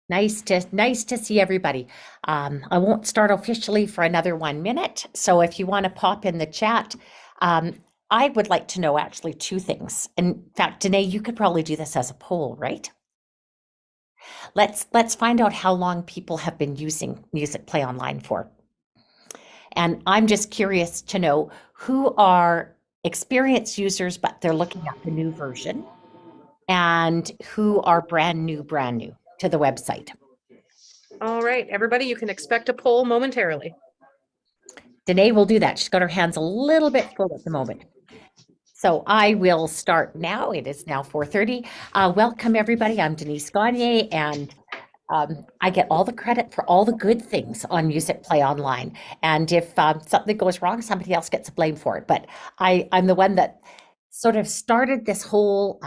Nice to see everybody. I won't start officially for another 1 minute. So if you want to pop in the chat, um, I would like to know actually two things. In fact, Danae, you could probably do this as a poll, right? Let's find out how long people have been using MusicplayOnline for. And I'm just curious to know who are experienced users, but they're looking at the new version, and who are brand new to the website. All right, everybody, you can expect a poll momentarily. Danae will do that. She's got her hands a little bit full at the moment. So I will start now. It is now 4:30. Welcome, everybody. I'm Denise Gagne, and I get all the credit for all the good things on MusicplayOnline. And if something goes wrong, somebody else gets the blame for it. But I'm the one that sort of started this whole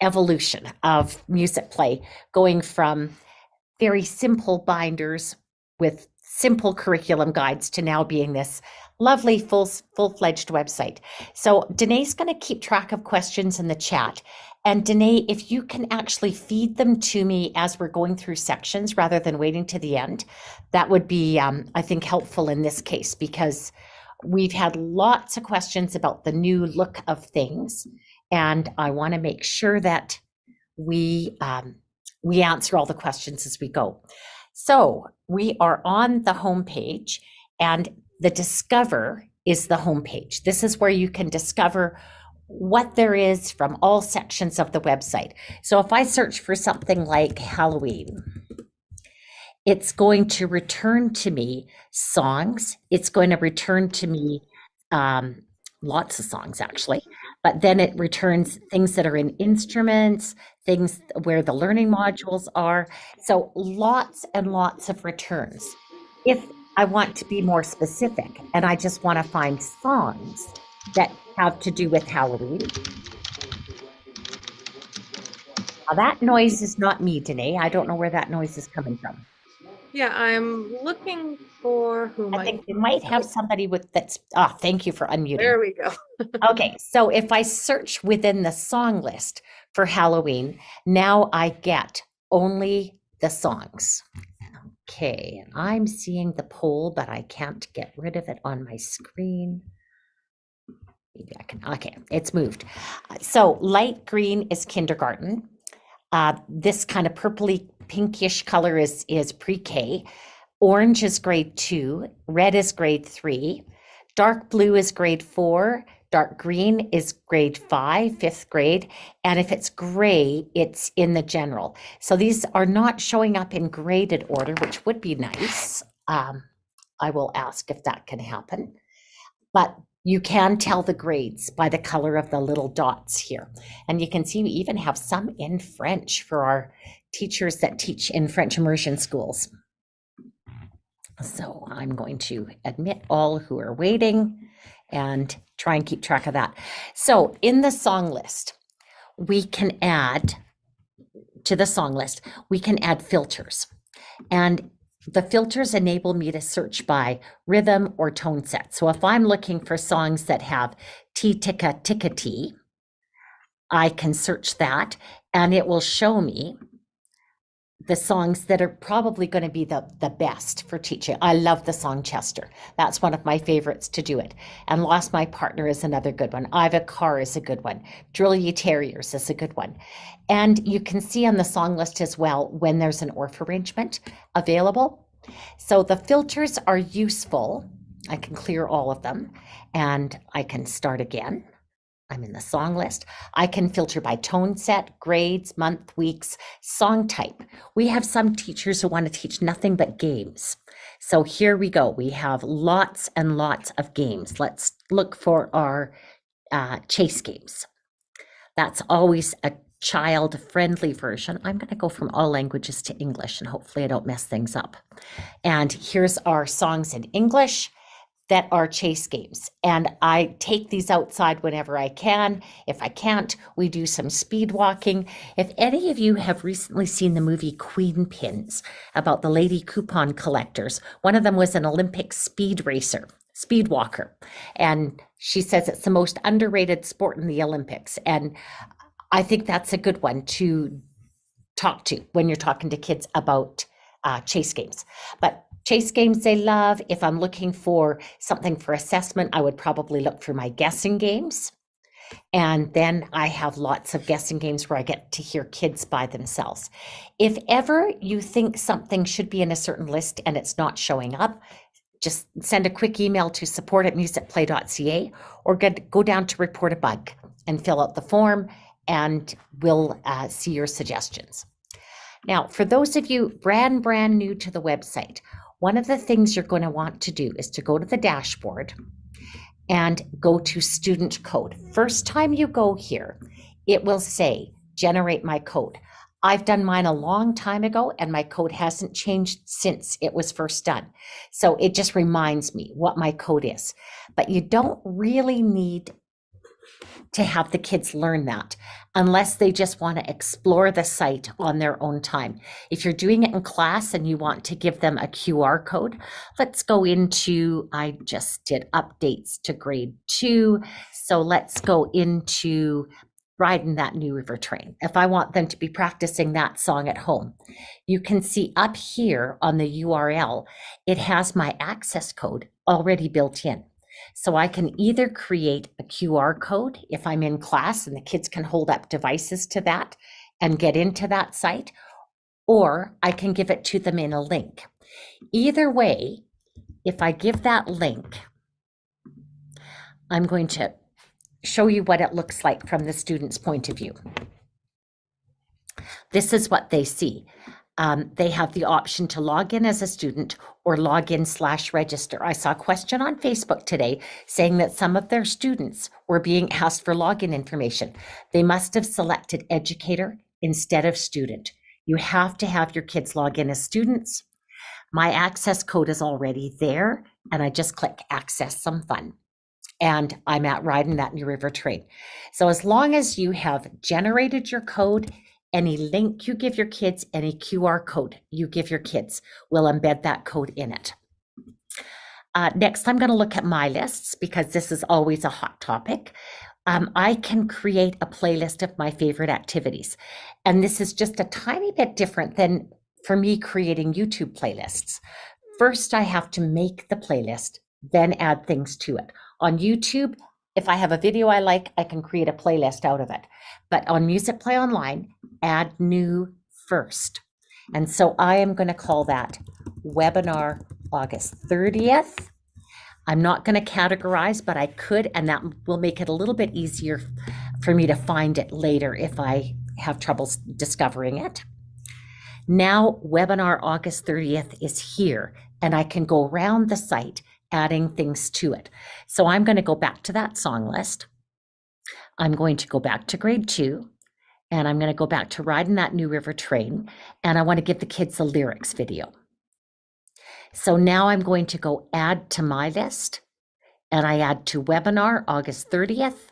evolution of Musicplay, going from very simple binders with simple curriculum guides to now being this lovely full-fledged website. So Danae's going to keep track of questions in the chat. And Danae, if you can actually feed them to me as we're going through sections rather than waiting to the end, that would be, I think, helpful in this case, because we've had lots of questions about the new look of things. And I want to make sure that we answer all the questions as we go. So we are on the home page, and the Discover is the home page. This is where you can discover what there is from all sections of the website. So if I search for something like Halloween, it's going to return to me songs. It's going to return to me lots of songs, actually, but then it returns things that are in instruments, things where the learning modules are. So lots and lots of returns. If I want to be more specific and I just want to find songs that have to do with Halloween. Now that noise is not me, Danae. I don't know where that noise is coming from. Yeah, I'm looking for who I think we might have somebody with that's, thank you for unmuting. There we go. Okay, so if I search within the song list for Halloween, now I get only the songs. Okay, and I'm seeing the poll, but I can't get rid of it on my screen. Maybe I can, okay, it's moved. So light green is kindergarten. This kind of purpley pinkish color is pre-K. Orange is grade 2, red is grade 3, dark blue is grade 4, dark green is grade 5, 5th grade, and if it's gray, it's in the general. So these are not showing up in graded order, which would be nice. I will ask if that can happen. But you can tell the grades by the color of the little dots here. And you can see we even have some in French for our teachers that teach in French immersion schools. So I'm going to admit all who are waiting and try and keep track of that. So in the song list, we can add to the song list, we can add filters. And the filters enable me to search by rhythm or tone set. So if I'm looking for songs that have T ticka ticka T, I can search that and it will show me the songs that are probably going to be the best for teaching. I love the song Chester. That's one of my favorites to do it. And Lost My Partner is another good one. I've a Car is a good one. Drill Ye Terriers is a good one. And you can see on the song list as well when there's an ORF arrangement available. So the filters are useful. I can clear all of them and I can start again. I'm in the song list. I can filter by tone set, grades, month, weeks, song type. We have some teachers who want to teach nothing but games. So here we go. We have lots and lots of games. Let's look for our chase games. That's always a child-friendly version. I'm going to go from all languages to English, and hopefully I don't mess things up. And here's our songs in English that are chase games. And I take these outside whenever I can. If I can't, we do some speed walking. If any of you have recently seen the movie Queen Pins about the lady coupon collectors, one of them was an Olympic speed racer, speed walker. And she says it's the most underrated sport in the Olympics. And I think that's a good one to talk to when you're talking to kids about chase games. But chase games they love. If I'm looking for something for assessment, I would probably look for my guessing games. And then I have lots of guessing games where I get to hear kids by themselves. If ever you think something should be in a certain list and it's not showing up, just send a quick email to support@musicplay.ca or go down to report a bug and fill out the form, and we'll see your suggestions. Now, for those of you brand new to the website, one of the things you're going to want to do is to go to the dashboard and go to student code. First time you go here, it will say, generate my code. I've done mine a long time ago and my code hasn't changed since it was first done. So it just reminds me what my code is. But you don't really need to have the kids learn that unless they just want to explore the site on their own time. If you're doing it in class and you want to give them a QR code, let's go into, I just did updates to grade 2. So let's go into riding that new river train. If I want them to be practicing that song at home, you can see up here on the URL, it has my access code already built in. So I can either create a QR code if I'm in class and the kids can hold up devices to that and get into that site, or I can give it to them in a link. Either way, if I give that link, I'm going to show you what it looks like from the student's point of view. This is what they see. They have the option to log in as a student or log in/register. I saw a question on Facebook today saying that some of their students were being asked for login information. They must have selected educator instead of student. You have to have your kids log in as students. My access code is already there, and I just click access some fun. And I'm at riding that new river train. So as long as you have generated your code, any link you give your kids, any QR code you give your kids, will embed that code in it. Next, I'm going to look at my lists because this is always a hot topic. I can create a playlist of my favorite activities. And this is just a tiny bit different than for me creating YouTube playlists. First, I have to make the playlist, then add things to it. On YouTube, if I have a video I like, I can create a playlist out of it. But on MusicplayOnline, add new first. And so I am going to call that webinar August 30th. I'm not going to categorize, but I could, and that will make it a little bit easier for me to find it later if I have trouble discovering it. Now, webinar August 30th is here, and I can go around the site adding things to it. So I'm going to go back to that song list. I'm going to go back to grade 2, and I'm going to go back to riding that new river train, and I want to give the kids a lyrics video. So now I'm going to go add to my list, and I add to webinar August 30th,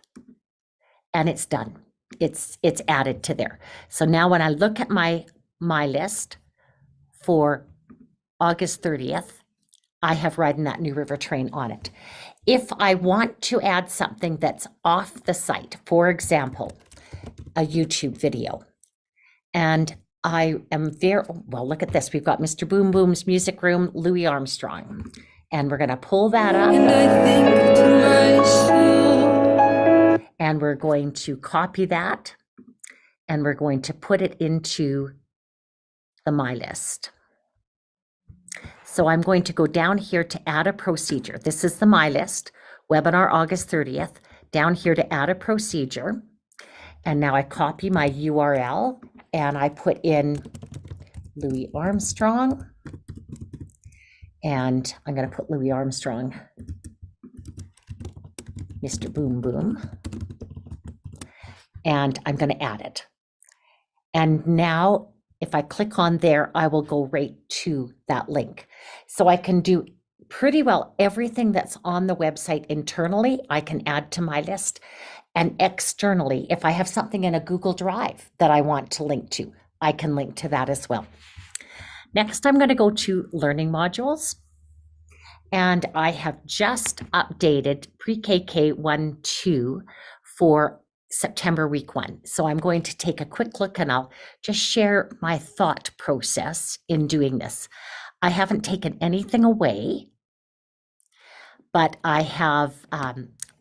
and it's done. It's added to there. So now when I look at my list for August 30th, I have riding that new river train on it. If I want to add something that's off the site, for example, a YouTube video, and I am very, well, look at this. We've got Mr. Boom Boom's Music Room, Louis Armstrong, and we're going to pull that up. And I think to myself. And we're going to copy that, and we're going to put it into the My List. So I'm going to go down here to add a procedure. This is the My List, webinar August 30th, down here to add a procedure. And now I copy my URL and I put in Louis Armstrong. And I'm going to put Louis Armstrong, Mr. Boom Boom. And I'm going to add it. And now if I click on there, I will go right to that link. So I can do pretty well everything that's on the website internally, I can add to my list. And externally, if I have something in a Google Drive that I want to link to, I can link to that as well. Next, I'm going to go to Learning Modules. And I have just updated pre-KK 1-2 for September week 1. So I'm going to take a quick look and I'll just share my thought process in doing this. I haven't taken anything away, but I have,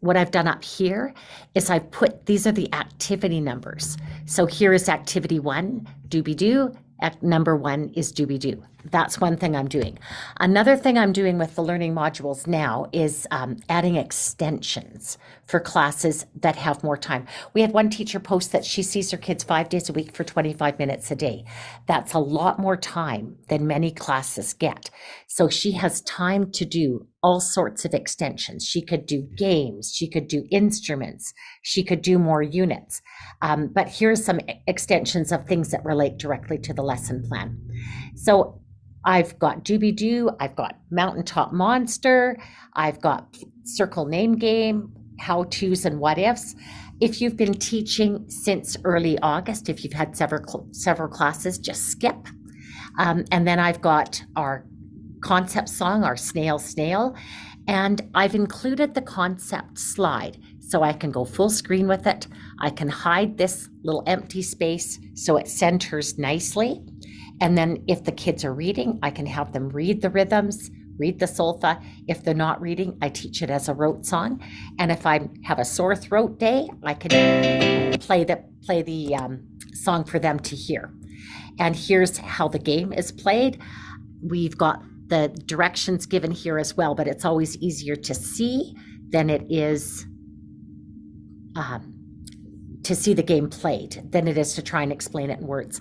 what I've done up here is I've put, these are the activity numbers. So here is activity 1, doobie-doo. Number 1 is doobie-doo. That's one thing I'm doing. Another thing I'm doing with the learning modules now is adding extensions for classes that have more time. We had one teacher post that she sees her kids 5 days a week for 25 minutes a day. That's a lot more time than many classes get. So she has time to do all sorts of extensions. She could do games, she could do instruments, she could do more units. But here's some extensions of things that relate directly to the lesson plan. So I've got doobie-doo, I've got mountaintop monster, I've got circle name game, how-tos and what-ifs. If you've been teaching since early August, if you've had several classes, just skip. And then I've got our concept song, our snail snail, and I've included the concept slide so I can go full screen with it. I can hide this little empty space so it centers nicely. And then if the kids are reading, I can have them read the rhythms, read the solfa. If they're not reading, I teach it as a rote song. And if I have a sore throat day, I can play the song for them to hear. And here's how the game is played. We've got the directions given here as well, but it's always easier to see than it is to see the game played than it is to try and explain it in words.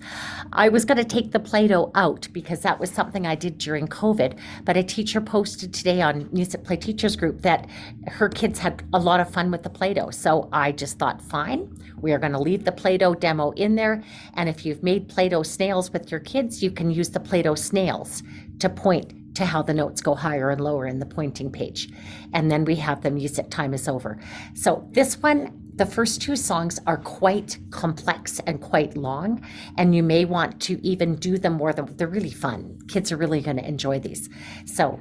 I was going to take the Play-Doh out because that was something I did during COVID, but a teacher posted today on Musicplay Teachers Group that her kids had a lot of fun with the Play-Doh. So I just thought, fine, we are going to leave the Play-Doh demo in there. And if you've made Play-Doh snails with your kids, you can use the Play-Doh snails to point to how the notes go higher and lower in the pointing page. And then we have the music time is over. So this one, the first 2 songs are quite complex and quite long, and you may want to even do them more than, they're really fun. Kids are really going to enjoy these. So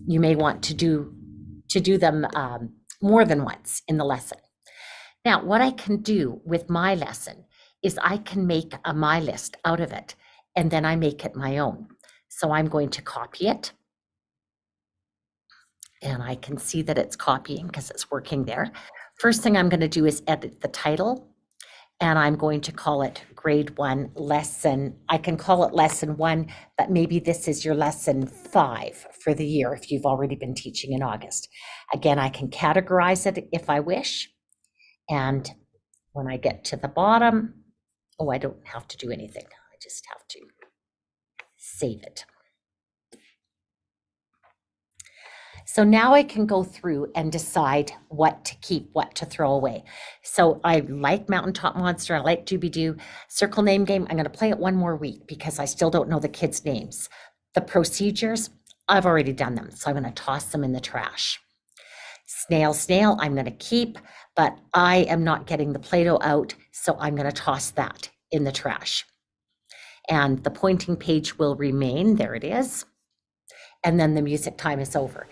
you may want to do them more than once in the lesson. Now, what I can do with my lesson is I can make a my list out of it, and then I make it my own. So I'm going to copy it. And I can see that it's copying because it's working there. First thing I'm going to do is edit the title. And I'm going to call it grade 1 lesson. I can call it lesson 1, but maybe this is your lesson 5 for the year if you've already been teaching in August. Again, I can categorize it if I wish. And when I get to the bottom, oh, I don't have to do anything. I just have to save it. So now I can go through and decide what to keep, what to throw away. So I like Mountaintop Monster, I like Doobie-Doo. Circle Name Game, I'm going to play it one more week because I still don't know the kids' names. The procedures, I've already done them, so I'm going to toss them in the trash. Snail Snail, I'm going to keep, but I am not getting the Play-Doh out, so I'm going to toss that in the trash. And the pointing page will remain, there it is. And then the music time is over.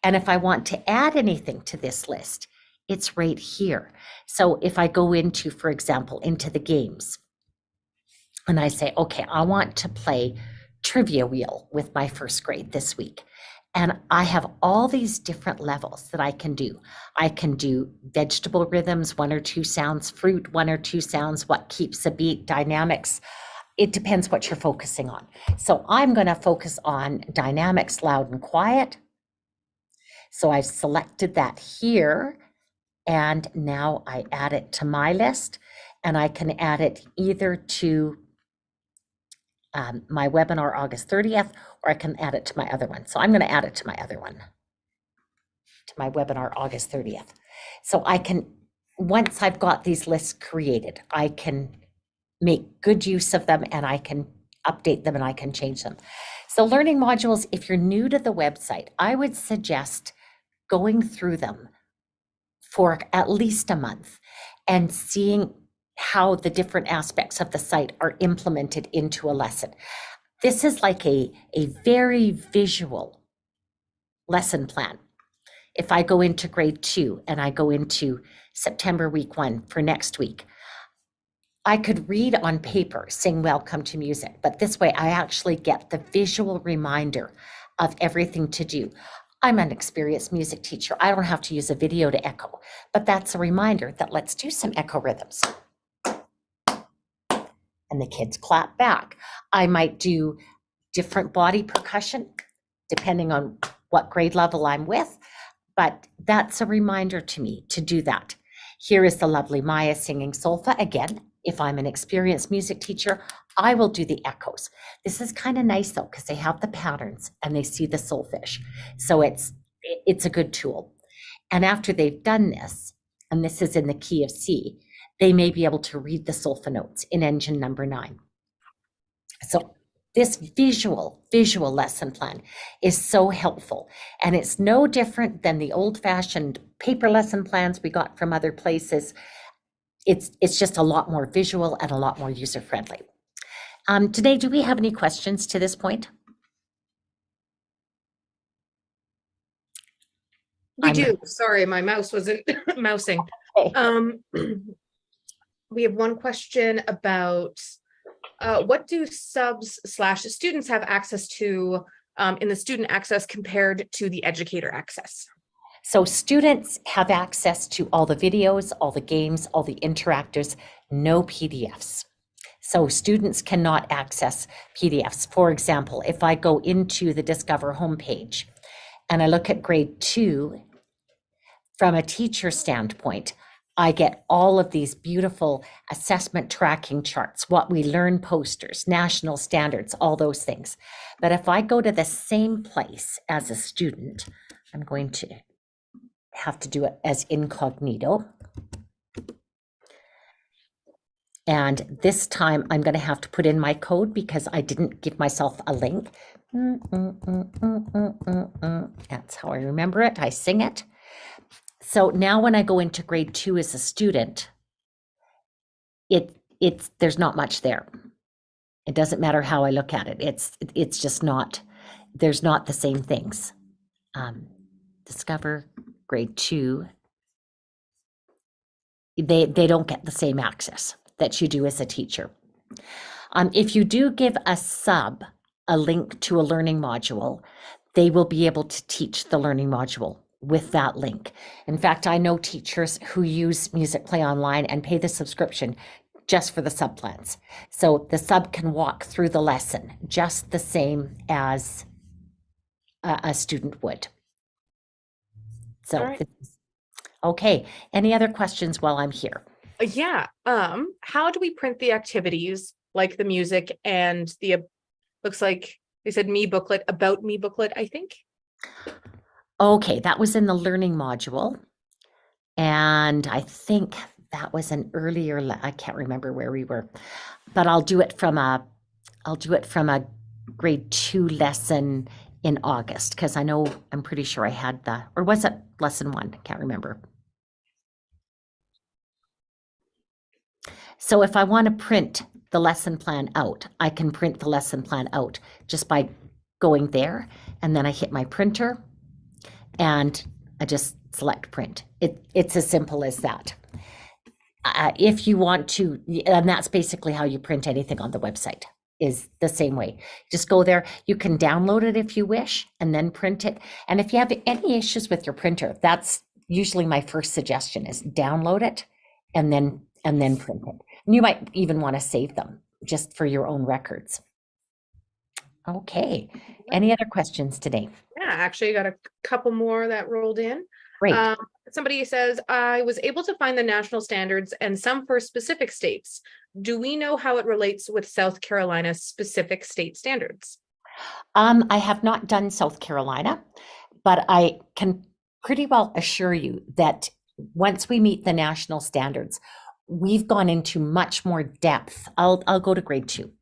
And if I want to add anything to this list, it's right here. So if I go into, for example, into the games, and I say, okay, I want to play Trivia Wheel with my first grade this week. And I have all these different levels that I can do. I can do vegetable rhythms, 1 or 2 sounds, fruit, 1 or 2 sounds, what keeps a beat, dynamics. It depends what you're focusing on. So I'm going to focus on dynamics, loud and quiet. So I've selected that here, and now I add it to my list, and I can add it either to my webinar August 30th, or I can add it to my other one. So I'm going to add it to my other one, to my webinar August 30th. So I can, once I've got these lists created, I can make good use of them, and I can update them, and I can change them. So learning modules, if you're new to the website, I would suggest going through them for at least a month and seeing how the different aspects of the site are implemented into a lesson. This is like a very visual lesson plan. If I go into grade 2 and I go into September week 1 for next week, I could read on paper, sing Welcome to Music, but this way I actually get the visual reminder of everything to do. I'm an experienced music teacher. I don't have to use a video to echo, but that's a reminder that let's do some echo rhythms. And the kids clap back. I might do different body percussion depending on what grade level I'm with, but that's a reminder to me to do that. Here is the lovely Maya singing solfa. Again, if I'm an experienced music teacher, I will do the echoes. This is kind of nice though, because they have the patterns and they see the solfege. So it's a good tool. And after they've done this, and this is in the key of C, they may be able to read the solfa notes in engine number 9. So this visual lesson plan is so helpful. And it's no different than the old-fashioned paper lesson plans we got from other places. It's just a lot more visual and a lot more user-friendly. Today, do we have any questions to this point? We do. Sorry, my mouse wasn't mousing. Okay. We have one question about what do subs/students have access to in the student access compared to the educator access? So students have access to all the videos, all the games, all the interactors, no PDFs. So students cannot access PDFs. For example, if I go into the Discover homepage and I look at grade 2, from a teacher standpoint, I get all of these beautiful assessment tracking charts, what we learn posters, national standards, all those things. But if I go to the same place as a student, I'm going to have to do it as incognito. And this time I'm going to have to put in my code because I didn't give myself a link. That's how I remember it. I sing it. So now when I go into grade 2 as a student, there's not much there. It doesn't matter how I look at it. It's just not, there's not the same things. Discover grade 2. They don't get the same access that you do as a teacher. If you do give a sub a link to a learning module, they will be able to teach the learning module with that link. In fact, I know teachers who use MusicplayOnline and pay the subscription just for the sub plans. So the sub can walk through the lesson just the same as a student would. So, right. Okay, any other questions while I'm here? Yeah. How do we print the activities like the music and the, looks like they said me booklet, about me booklet, I think? Okay, that was in the learning module. And I think that was an earlier, I can't remember where we were, but I'll do it from a grade 2 lesson in August, because I'm pretty sure I had or was it lesson 1? I can't remember. So if I want to print the lesson plan out, I can print the lesson plan out just by going there, and then I hit my printer and I just select print. It's as simple as that. If you want to, and that's basically how you print anything on the website, is the same way. Just go there. You can download it if you wish and then print it. And if you have any issues with your printer, that's usually my first suggestion, is download it and then print it. And you might even want to save them just for your own records. Okay. Any other questions today? Yeah, actually got a couple more that rolled in. Great. Somebody says, I was able to find the national standards and some for specific states. Do we know how it relates with South Carolina's specific state standards? I have not done South Carolina, but I can pretty well assure you that once we meet the national standards, we've gone into much more depth. I'll go to grade 2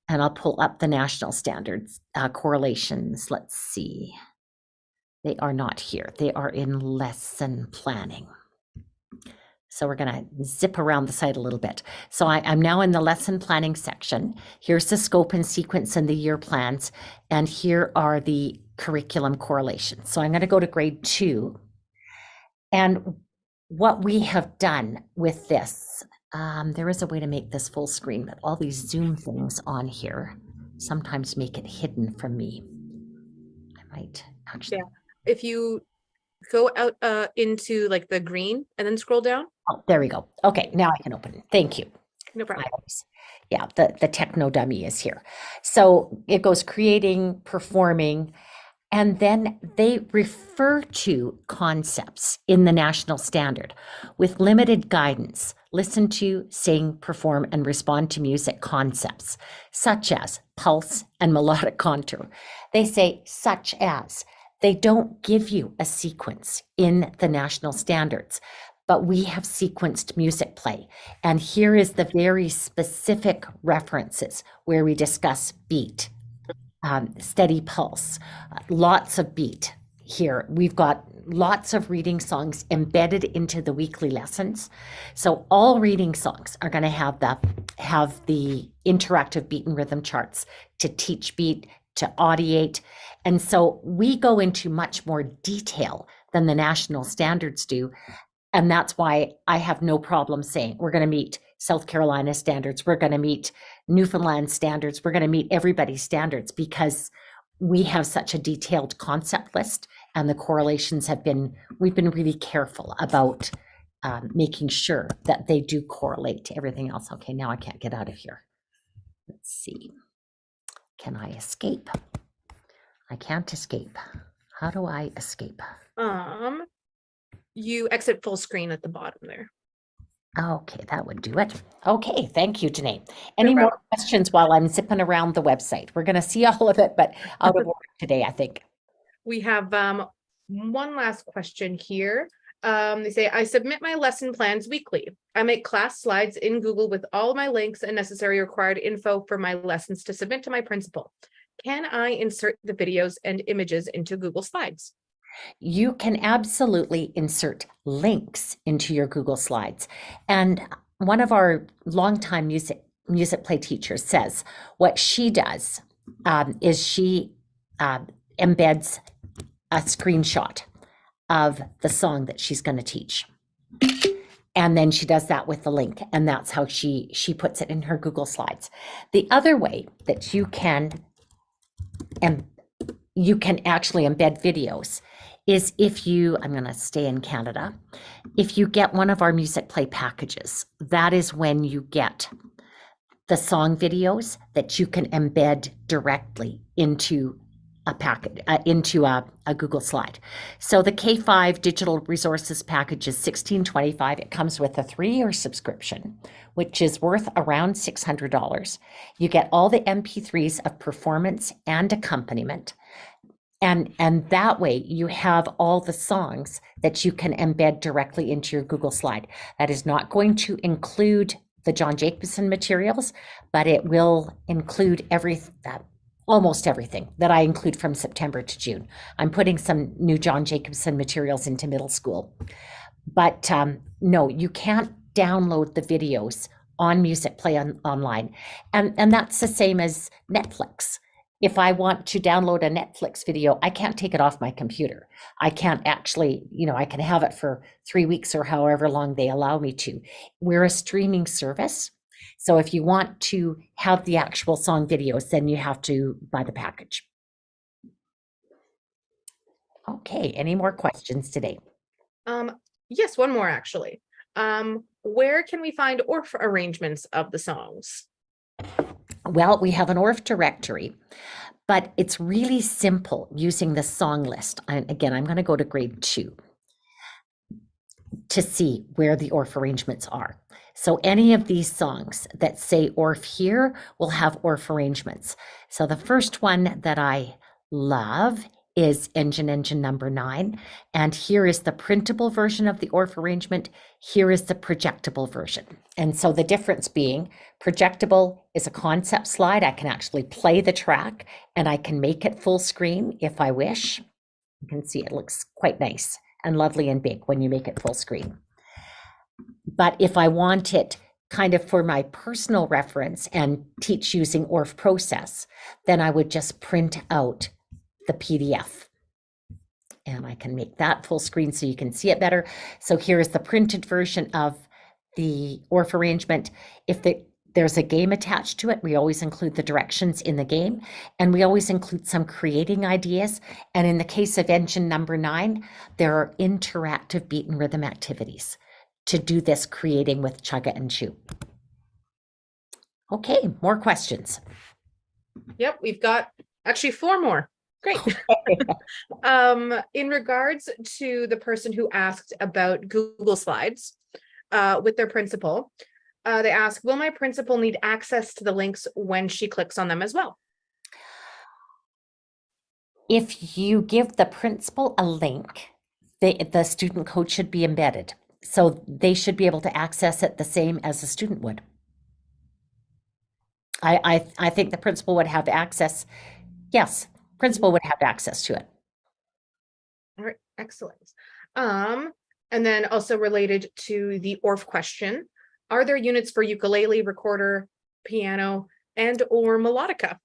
and I'll pull up the national standards correlations. Let's see. They are not here. They are in lesson planning. So we're going to zip around the site a little bit. So I'm now in the lesson planning section. Here's the scope and sequence and the year plans. And here are the curriculum correlation. So I'm going to go to grade 2. And what we have done with this, there is a way to make this full screen, but all these Zoom things on here sometimes make it hidden from me. I might actually. Yeah. If you go out into like the green and then scroll down. Oh, there we go. Okay, now I can open it. Thank you. No problem. Yeah, the techno dummy is here. So it goes creating, performing, and then they refer to concepts in the national standard with limited guidance. Listen to, sing, perform, and respond to music concepts, such as pulse and melodic contour. They say such as. They don't give you a sequence in the national standards, but we have sequenced music play. And here is the very specific references where we discuss beat, steady pulse, lots of beat here. We've got lots of reading songs embedded into the weekly lessons. So all reading songs are going to have the interactive beat and rhythm charts to teach beat, to audiate. And so we go into much more detail than the national standards do. And that's why I have no problem saying we're going to meet South Carolina standards, we're going to meet Newfoundland standards, we're going to meet everybody's standards, because we have such a detailed concept list, and the correlations we've been really careful about making sure that they do correlate to everything else. Okay, now I can't get out of here. Let's see. Can I escape? I can't escape. How do I escape? You exit full screen at the bottom there. Okay, that would do it. Okay, thank you, Janae. Any more questions while I'm zipping around the website? We're going to see all of it, but out of order today, I think. We have one last question here. They say, I submit my lesson plans weekly. I make class slides in Google with all my links and necessary required info for my lessons to submit to my principal. Can I insert the videos and images into Google Slides? You can absolutely insert links into your Google Slides. And one of our longtime music play teachers says what she does is she embeds a screenshot of the song that she's going to teach. And then she does that with the link, and that's how she puts it in her Google Slides. The other way that you can actually embed videos is if you, I'm going to stay in Canada, if you get one of our music play packages, that is when you get the song videos that you can embed directly into a packet, into a Google slide. So the K5 digital resources package is $16.25. It comes with a 3-year subscription, which is worth around $600. You get all the MP3s of performance and accompaniment. And that way you have all the songs that you can embed directly into your Google slide. That is not going to include the John Jacobson materials, but it will include almost everything that I include from September to June. I'm putting some new John Jacobson materials into middle school. But no, you can't download the videos on MusicplayOnline. And that's the same as Netflix. If I want to download a Netflix video, I can't take it off my computer. I can't actually, I can have it for 3 weeks or however long they allow me to. We're a streaming service. So if you want to have the actual song videos, then you have to buy the package. Okay, any more questions today? Yes, one more actually. Where can we find ORF arrangements of the songs? Well, we have an ORF directory, but it's really simple using the song list. Again, I'm going to go to grade 2 to see where the ORF arrangements are. So any of these songs that say ORF here will have ORF arrangements. So the first one that I love is Engine number 9. And here is the printable version of the ORF arrangement. Here is the projectable version. And so the difference being projectable is a concept slide. I can actually play the track and I can make it full screen if I wish. You can see it looks quite nice and lovely and big when you make it full screen. But if I want it kind of for my personal reference and teach using ORF process, then I would just print out the PDF. And I can make that full screen so you can see it better. So here is the printed version of the ORF arrangement. If there's a game attached to it, we always include the directions in the game, and we always include some creating ideas. And in the case of engine number 9, there are interactive beat and rhythm activities to do this creating with Chugga and Chew. Okay, more questions. Yep, we've got actually 4 more. Great. In regards to the person who asked about Google Slides with their principal, they ask, will my principal need access to the links when she clicks on them as well? If you give the principal a link, the student code should be embedded. So they should be able to access it the same as the student would. I think the principal would have access. Yes, principal would have access to it. All right, excellent. And then also related to the ORF question, are there units for ukulele, recorder, piano, and or melodica?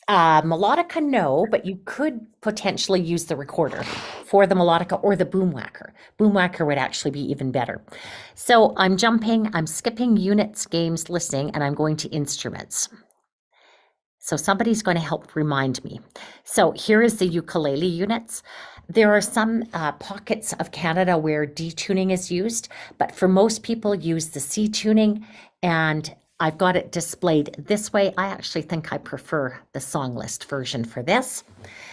Melodica, no, but you could potentially use the recorder for the melodica or the boom whacker. Boom whacker would actually be even better. So I'm skipping units, games, listening, and I'm going to instruments. So somebody's going to help remind me. So here is the ukulele units. There are some pockets of Canada where detuning is used, but for most people use the C tuning, and I've got it displayed this way. I actually think I prefer the song list version for this.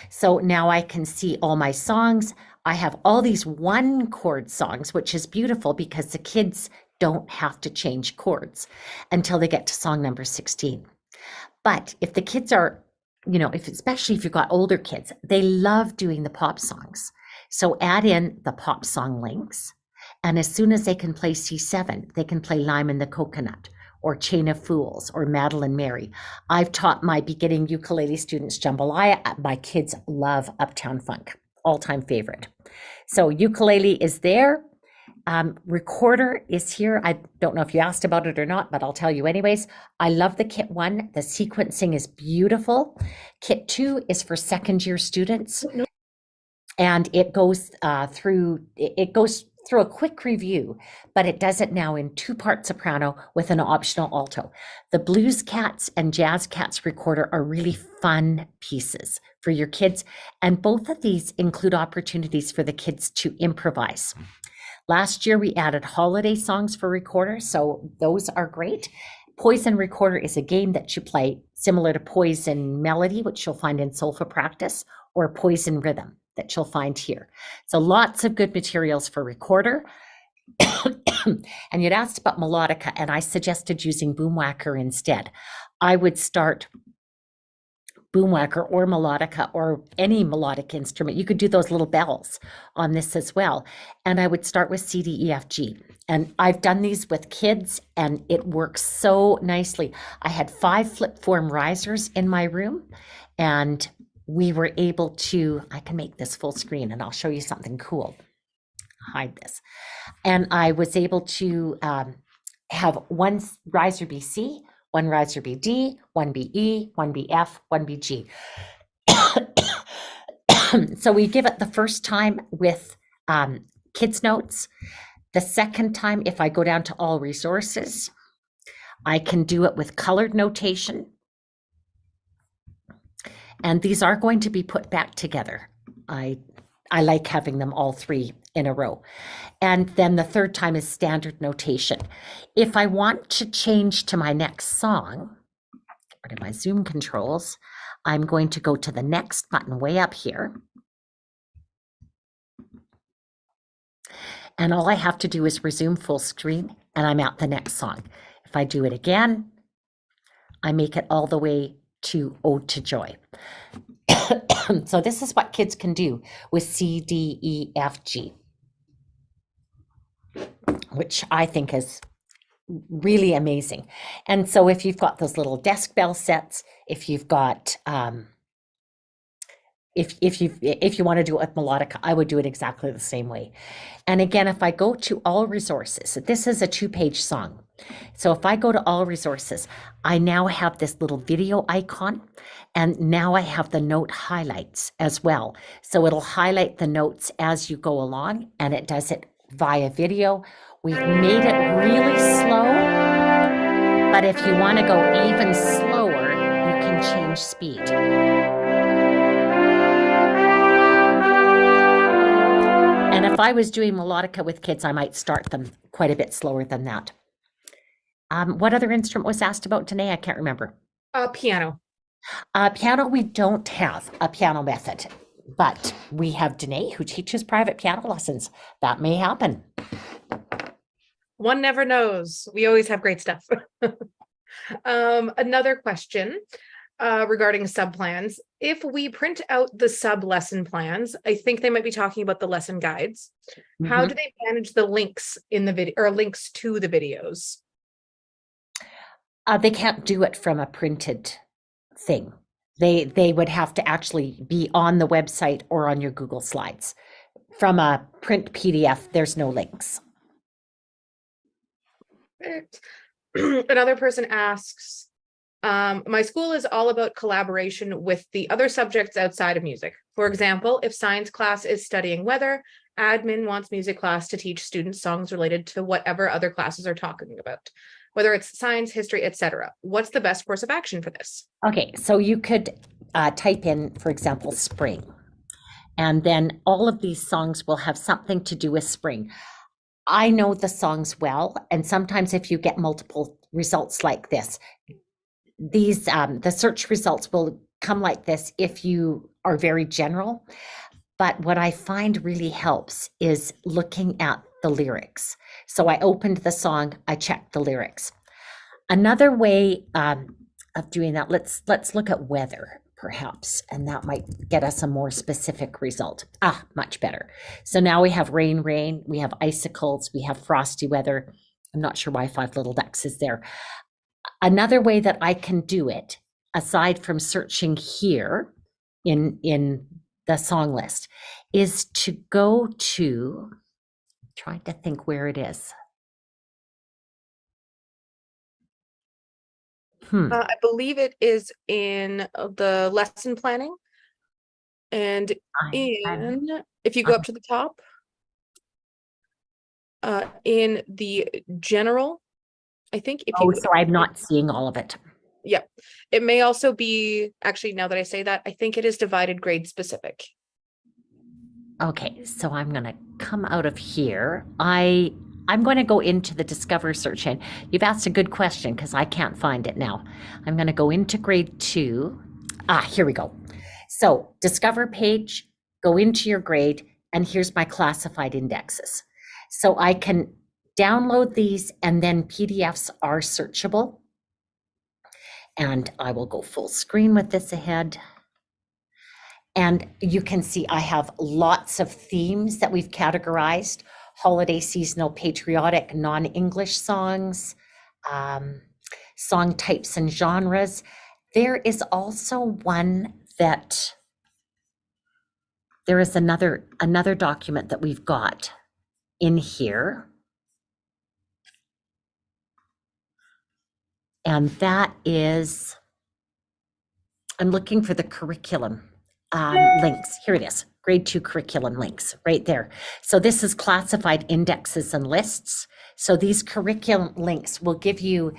So now I can see all my songs. I have all these 1-chord songs, which is beautiful because the kids don't have to change chords until they get to song number 16. But if the kids are, especially if you've got older kids, they love doing the pop songs. So add in the pop song links. And as soon as they can play C7, they can play Lime and the Coconut, or Chain of Fools, or Madeline Mary. I've taught my beginning ukulele students jambalaya. My kids love Uptown Funk, all-time favorite. So ukulele is there. Recorder is here. I don't know if you asked about it or not, but I'll tell you anyways. I love the Kit 1. The sequencing is beautiful. Kit 2 is for second-year students. And it goes through a quick review, but it does it now in 2-part soprano with an optional alto. The Blues Cats and Jazz Cats recorder are really fun pieces for your kids, and both of these include opportunities for the kids to improvise. Last year, we added holiday songs for recorder, so those are great. Poison Recorder is a game that you play similar to Poison Melody, which you'll find in Solfa Practice, or Poison Rhythm that you'll find here. So lots of good materials for recorder. And you'd asked about melodica, and I suggested using boom whacker instead. I would start boom whacker or melodica or any melodic instrument. You could do those little bells on this as well. And I would start with C, D, E, F, G. And I've done these with kids and it works so nicely. I had 5 flip form risers in my room, and we were able to, I can make this full screen and I'll show you something cool. Hide this. And I was able to have one riser be C, one riser be D, one be E, one be F, one be G. So we give it the first time with kids notes. The second time, if I go down to all resources, I can do it with colored notation. And these are going to be put back together. I like having them all 3 in a row. And then the third time is standard notation. If I want to change to my next song, get rid of my Zoom controls, I'm going to go to the next button way up here. And all I have to do is resume full screen and I'm at the next song. If I do it again, I make it all the way to Ode to Joy. So this is what kids can do with C, D, E, F, G, which I think is really amazing. And so if you've got those little desk bell sets, if you've got, if you want to do it with melodica, I would do it exactly the same way. And again, if I go to all resources, this is a 2-page song. So if I go to all resources, I now have this little video icon, and now I have the note highlights as well. So it'll highlight the notes as you go along, and it does it via video. We've made it really slow, but if you want to go even slower, you can change speed. And if I was doing melodica with kids, I might start them quite a bit slower than that. What other instrument was asked about, Danae? I can't remember. Piano. Piano, we don't have a piano method, but we have Danae who teaches private piano lessons. That may happen. One never knows. We always have great stuff. Another question regarding sub plans. If we print out the sub lesson plans, I think they might be talking about the lesson guides. How do they manage the links in the video, or links to the videos? They can't do it from a printed thing. They would have to actually be on the website or on your Google Slides. From a print PDF, there's no links. Another person asks, my school is all about collaboration with the other subjects outside of music. For example, if science class is studying weather, admin wants music class to teach students songs related to whatever other classes are talking about, whether it's science, history, etc. What's the best course of action for this? Okay, so you could type in, for example, spring, and then all of these songs will have something to do with spring. I know the songs well, and sometimes if you get multiple results like this, these the search results will come like this if you are very general. But what I find really helps is looking at the lyrics. So I opened the song, I checked the lyrics. Another way of doing that, let's look at weather, perhaps, and that might get us a more specific result. Much better. So now we have rain, we have icicles, we have frosty weather. I'm not sure why Five Little Ducks is there. Another way that I can do it, aside from searching here in the song list, is to go to, trying to think where it is. I believe it is in the lesson planning. And if you go up to the top, in the general, I think if you so I'm not seeing all of it. Yeah, it may also be, actually, now that I say that, I think it is divided grade specific. Okay, so I'm going to come out of here. I'm going to go into the Discover search engine. You've asked a good question because I can't find it now. I'm going to go into grade 2. Here we go. So Discover page, go into your grade, and here's my classified indexes. So I can download these, and then PDFs are searchable. And I will go full screen with this ahead. And you can see I have lots of themes that we've categorized: holiday, seasonal, patriotic, non-English songs, song types and genres. There is also one that, there is another document that we've got in here. And that is, I'm looking for the curriculum links. Here it is, grade 2 curriculum links right there. So this is classified indexes and lists. So these curriculum links will give you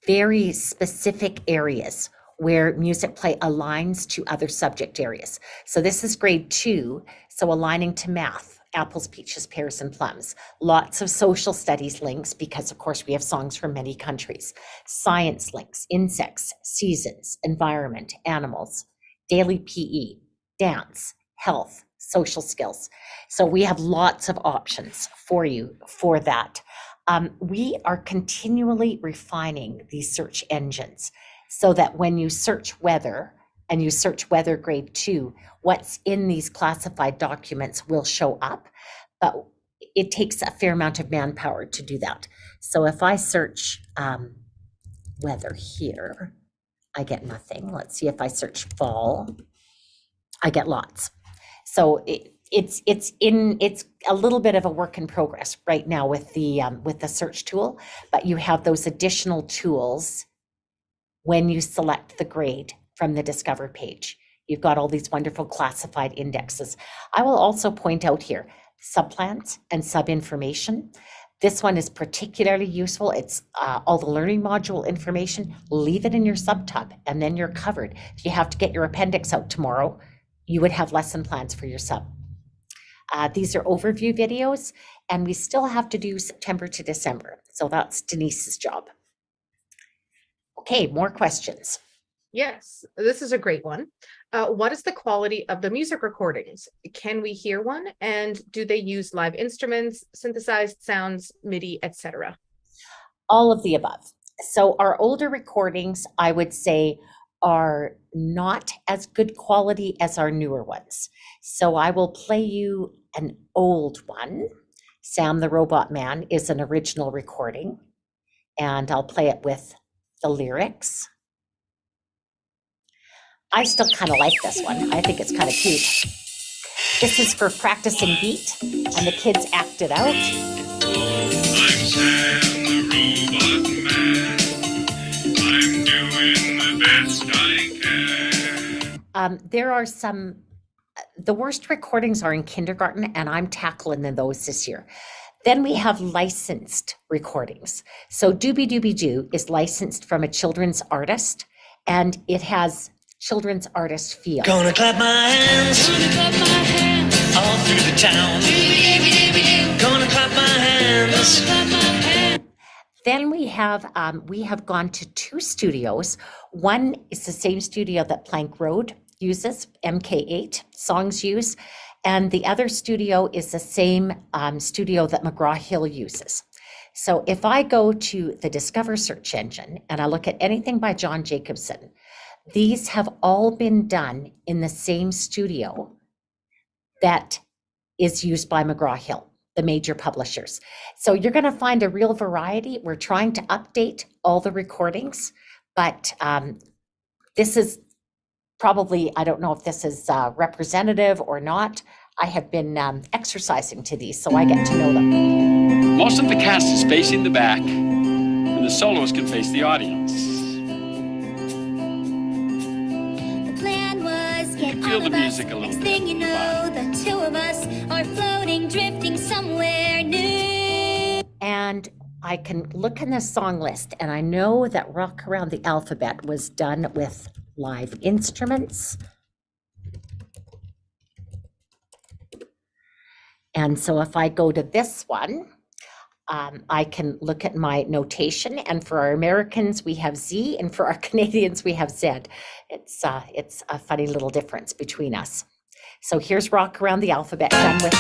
very specific areas where Musicplay aligns to other subject areas. So this is grade 2, so aligning to math, apples, peaches, pears, and plums. Lots of social studies links because, of course, we have songs from many countries. Science links, insects, seasons, environment, animals, daily PE, dance, health, social skills. So we have lots of options for you for that. We are continually refining these search engines so that when you search weather and you search weather grade 2, what's in these classified documents will show up, but it takes a fair amount of manpower to do that. So if I search weather here, I get nothing. Let's see if I search fall, I get lots. So it's a little bit of a work in progress right now with the search tool, but you have those additional tools when you select the grade from the Discover page. You've got all these wonderful classified indexes. I will also point out here, subplans and sub-information. This one is particularly useful. It's all the learning module information. Leave it in your subtab and then you're covered. If you have to get your appendix out tomorrow, you would have lesson plans for your sub. These are overview videos, and we still have to do September to December. So that's Denise's job. Okay, more questions. Yes, this is a great one. What is the quality of the music recordings? Can we hear one? And do they use live instruments, synthesized sounds, MIDI, etc.? All of the above. So our older recordings, I would say, are not as good quality as our newer ones. So I will play you an old one. Sam the Robot Man is an original recording, and I'll play it with the lyrics. I still kind of like this one. I think it's kind of cute. This is for practicing beat, and the kids act it out. I'm Sam the Robot Man. I'm doing the best I can. There are some, the worst recordings are in kindergarten, and I'm tackling those this year. Then we have licensed recordings. So Doobie Doobie Doo is licensed from a children's artist, and it has children's artist feel. Gonna clap my hands, all through the town. Gonna clap my hands. Then we have gone to two studios. One is the same studio that Plank Road uses, MK8 songs use, and the other studio is the same studio that McGraw-Hill uses. So if I go to the Discover search engine and I look at anything by John Jacobson, these have all been done in the same studio that is used by McGraw-Hill, the major publishers. So you're going to find a real variety. We're trying to update all the recordings, but this is probably, I don't know if this is representative or not. I have been exercising to these, so I get to know them. Most of the cast is facing the back, and the soloist can face the audience. Feel the music a little Next bit. thing you know, the two of us are floating, drifting somewhere new. And I can look in the song list, and I know that Rock Around the Alphabet was done with live instruments. And so if I go to this one, I can look at my notation, and for our Americans, we have Z, and for our Canadians, we have Z. It's a funny little difference between us. So here's Rock Around the Alphabet done with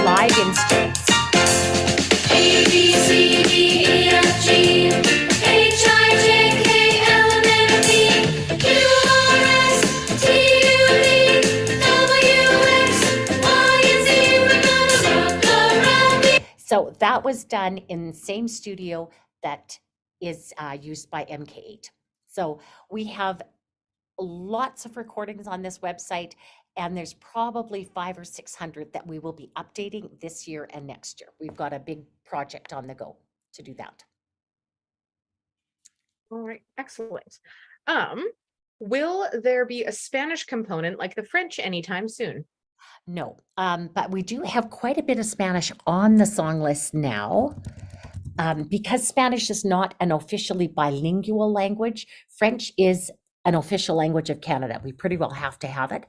live instruments. A, B, C, D, E, F, G, H, I, J, K, L, M, N, O, P, Q, R, S, T, U, V, W, X, Y, and Z. We're gonna rock around the... So that was done in the same studio that is used by MK8. So we have lots of recordings on this website, and there's probably 500 or 600 that we will be updating this year and next year. We've got a big project on the go to do that. All right, excellent. Will there be a Spanish component like the French anytime soon? No, but we do have quite a bit of Spanish on the song list now. Because Spanish is not an officially bilingual language, French is an official language of Canada. We pretty well have to have it,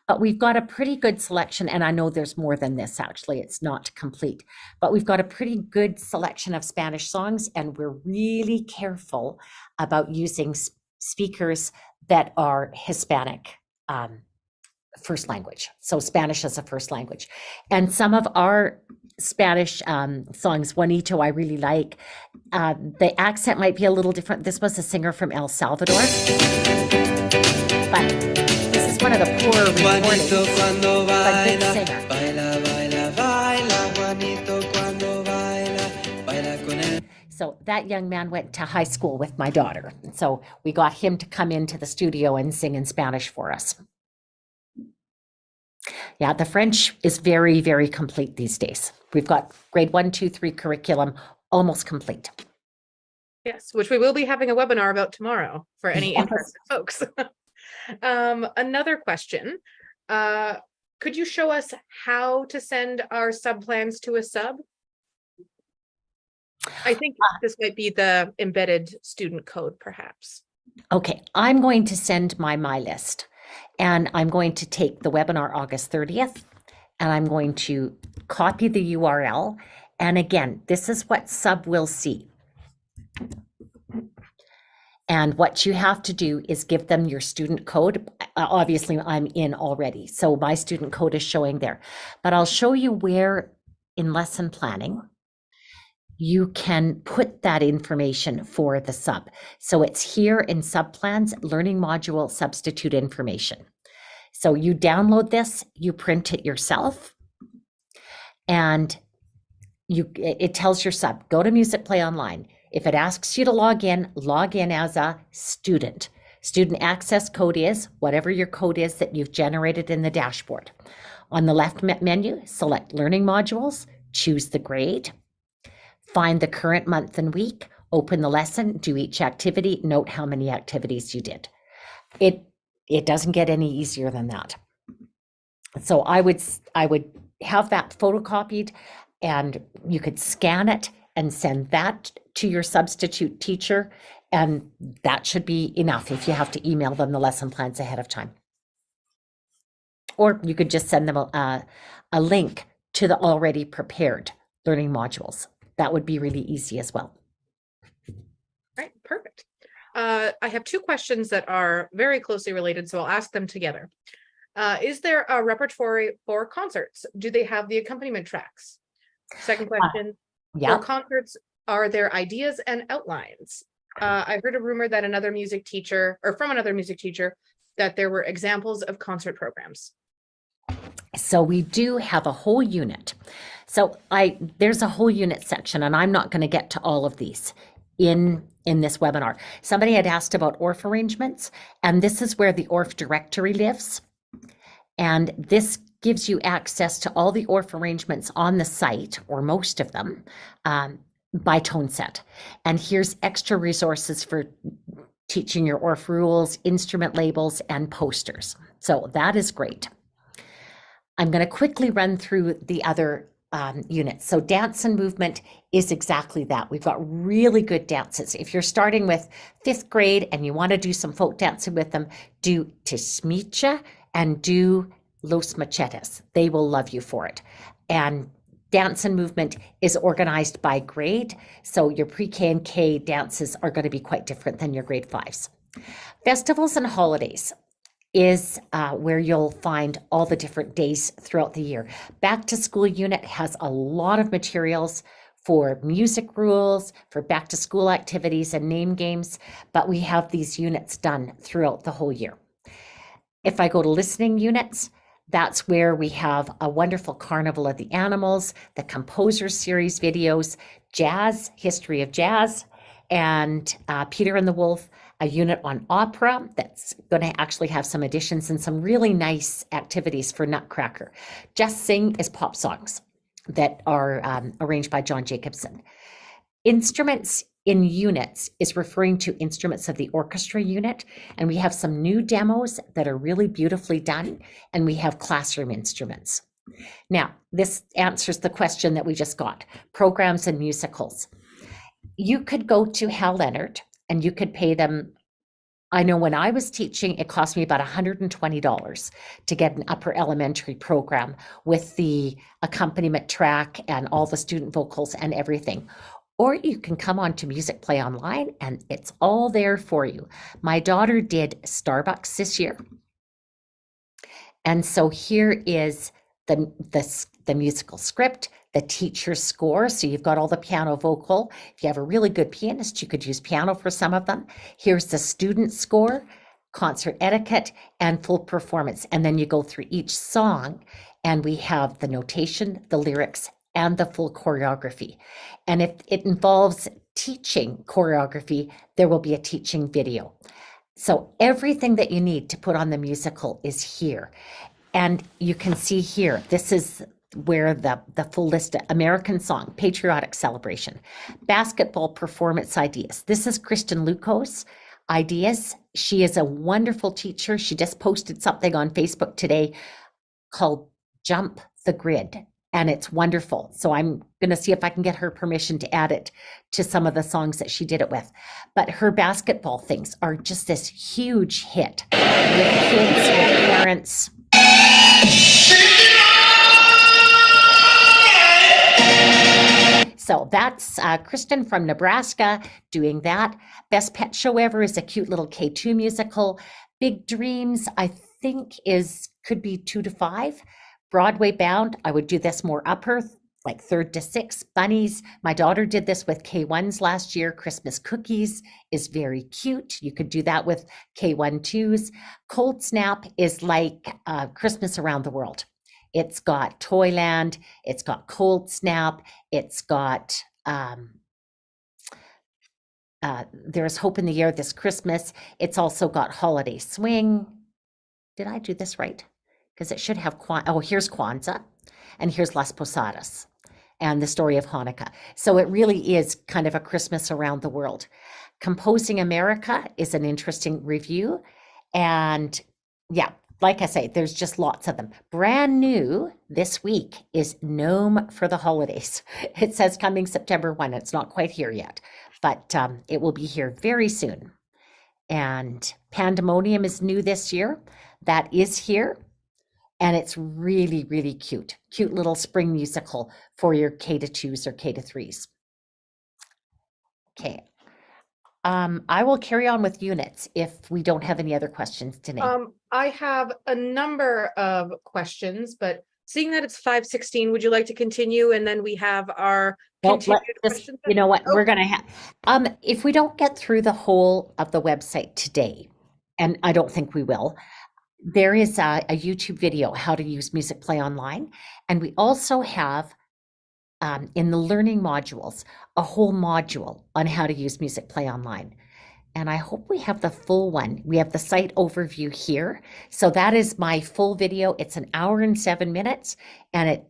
but we've got a pretty good selection, and I know there's more than this actually, it's not complete, but we've got a pretty good selection of Spanish songs, and we're really careful about using speakers that are Hispanic first language. So Spanish as a first language. And some of our Spanish songs, Juanito, I really like. The accent might be a little different. This was a singer from El Salvador. But this is one of the poorer recordings. Cuando But good baila, singer. baila, baila, baila, Juanito cuando baila, baila con él. So that young man went to high school with my daughter. So we got him to come into the studio and sing in Spanish for us. Yeah, the French is very, very complete these days. We've got grade 1, 2, 3 curriculum almost complete. Yes, which we will be having a webinar about tomorrow for any Yes. interested folks. Another question. Could you show us how to send our sub plans to a sub? I think this might be the embedded student code, perhaps. Okay, I'm going to send my list, and I'm going to take the webinar August 30th, and I'm going to copy the URL. And again, this is what sub will see. And what you have to do is give them your student code. Obviously, I'm in already, so my student code is showing there. But I'll show you where in lesson planning you can put that information for the sub. So it's here in subplans, learning module substitute information. So you download this, you print it yourself, and it tells your sub, go to MusicplayOnline. If it asks you to log in as a student. Student access code is whatever your code is that you've generated in the dashboard. On the left menu, select learning modules, choose the grade, find the current month and week, open the lesson, do each activity, note how many activities you did. It doesn't get any easier than that. So I would have that photocopied, and you could scan it and send that to your substitute teacher, and that should be enough if you have to email them the lesson plans ahead of time. Or you could just send them a link to the already prepared learning modules. That would be really easy as well. Right, perfect. I have two questions that are very closely related, so I'll ask them together. Is there a repertory for concerts? Do they have the accompaniment tracks? Second question, Yeah. for concerts, are there ideas and outlines? I heard a rumor that another music teacher, or from another music teacher, that there were examples of concert programs. So we do have a whole unit. So there's a whole unit section, and I'm not going to get to all of these in this webinar. Somebody had asked about ORF arrangements, and this is where the ORF directory lives. And this gives you access to all the ORF arrangements on the site, or most of them, by tone set. And here's extra resources for teaching your ORF rules, instrument labels, and posters. So that is great. I'm going to quickly run through the other units. So dance and movement is exactly that. We've got really good dances. If you're starting with 5th grade and you want to do some folk dancing with them, do Tismicha and do Los Machetes. They will love you for it. And dance and movement is organized by grade. So your pre-K and K dances are going to be quite different than your grade 5s. Festivals and holidays is where you'll find all the different days throughout the year. Back to school unit has a lot of materials for music rules, for back to school activities and name games, but we have these units done throughout the whole year. If I go to listening units, that's where we have a wonderful Carnival of the Animals, the Composer Series videos, Jazz, History of Jazz, and Peter and the Wolf, a unit on opera that's going to actually have some additions and some really nice activities for Nutcracker. Just Sing is pop songs that are arranged by John Jacobson. Instruments in units is referring to instruments of the orchestra unit, and we have some new demos that are really beautifully done, and we have classroom instruments. Now, this answers the question that we just got, programs and musicals. You could go to Hal Leonard and you could pay them. I know when I was teaching, it cost me about $120 to get an upper elementary program with the accompaniment track and all the student vocals and everything. Or you can come on to MusicplayOnline and it's all there for you. My daughter did Starbucks this year. And so here is the musical script, the teacher's score. So you've got all the piano vocal. If you have a really good pianist, you could use piano for some of them. Here's the student score, concert etiquette, and full performance. And then you go through each song and we have the notation, the lyrics, and the full choreography. And if it involves teaching choreography, there will be a teaching video. So everything that you need to put on the musical is here. And you can see here, this is where the full list, American song, patriotic celebration, basketball performance ideas. This is Kristen Luco's ideas. She is a wonderful teacher. She just posted something on Facebook today called Jump the Grid, and it's wonderful. So I'm going to see if I can get her permission to add it to some of the songs that she did it with. But her basketball things are just this huge hit with kids, with parents. So that's Kristen from Nebraska doing that. Best Pet Show Ever is a cute little K2 musical. Big Dreams, I think could be 2 to 5. Broadway Bound, I would do this more upper, like 3rd to 6th. Bunnies, my daughter did this with K1s last year. Christmas Cookies is very cute. You could do that with K1 2s. Cold Snap is like Christmas Around the World. It's got Toyland, it's got Cold Snap, it's got There's Hope in the Air This Christmas. It's also got Holiday Swing. Did I do this right? Because it should have, here's Kwanzaa, and here's Las Posadas, and the story of Hanukkah. So it really is kind of a Christmas Around the World. Composing America is an interesting review. And yeah, like I say, there's just lots of them. Brand new this week is Gnome for the Holidays. It says coming September 1. It's not quite here yet, but it will be here very soon. And Pandemonium is new this year. That is here. And it's really, really cute. Cute little spring musical for your K-2s or K-3s. Okay. I will carry on with units if we don't have any other questions today. I have a number of questions, but seeing that it's 5:16, would you like to continue? And then we have our continued questions. You know what, Oh. we're gonna have, if we don't get through the whole of the website today, and I don't think we will, there is a YouTube video, how to use MusicplayOnline. And we also have in the learning modules, a whole module on how to use MusicplayOnline. And I hope we have the full one. We have the site overview here. So that is my full video. It's an hour and 7 minutes, and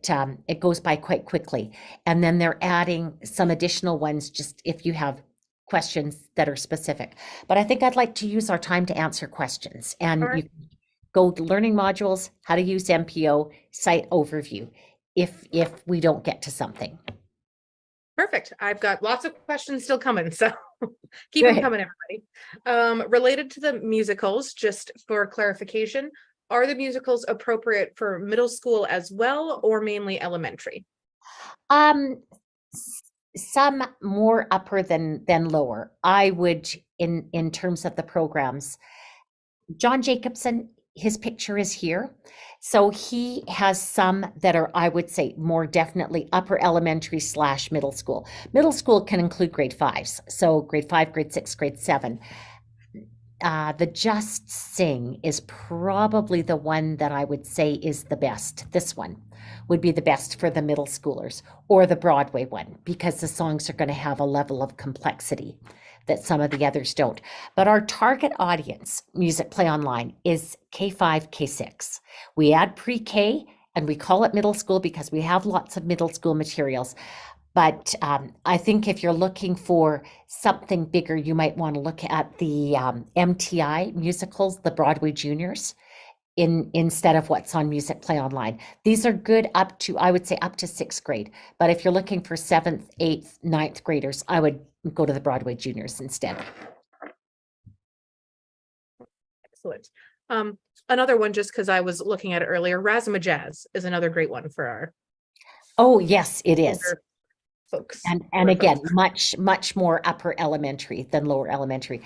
it goes by quite quickly. And then they're adding some additional ones just if you have questions that are specific. But I think I'd like to use our time to answer questions. And All right. you can go to learning modules, how to use MPO, site overview, if we don't get to something. Perfect. I've got lots of questions still coming, so keep them Good. coming, everybody. Related to the musicals, just for clarification, are the musicals appropriate for middle school as well, or mainly elementary? Some more upper than lower. I would, in terms of the programs, John Jacobson, his picture is here. So he has some that are, I would say, more definitely upper elementary / middle school. Middle school can include grade 5s. So grade 5, grade 6, grade 7. The Just Sing is probably the one that I would say is the best. This one would be the best for the middle schoolers, or the Broadway one, because the songs are going to have a level of complexity that some of the others don't. But our target audience, MusicplayOnline, is K5, K6. We add pre-K and we call it middle school because we have lots of middle school materials. But I think if you're looking for something bigger, you might want to look at the MTI musicals, the Broadway Juniors, instead of what's on MusicplayOnline. These are good up to, I would say, up to 6th grade. But if you're looking for 7th, 8th, 9th graders, I would go to the Broadway Juniors instead. Excellent. Another one, just because I was looking at it earlier, Razzmatazz is another great one for our Oh, yes, it is. older folks. And older again, folks. much more upper elementary than lower elementary.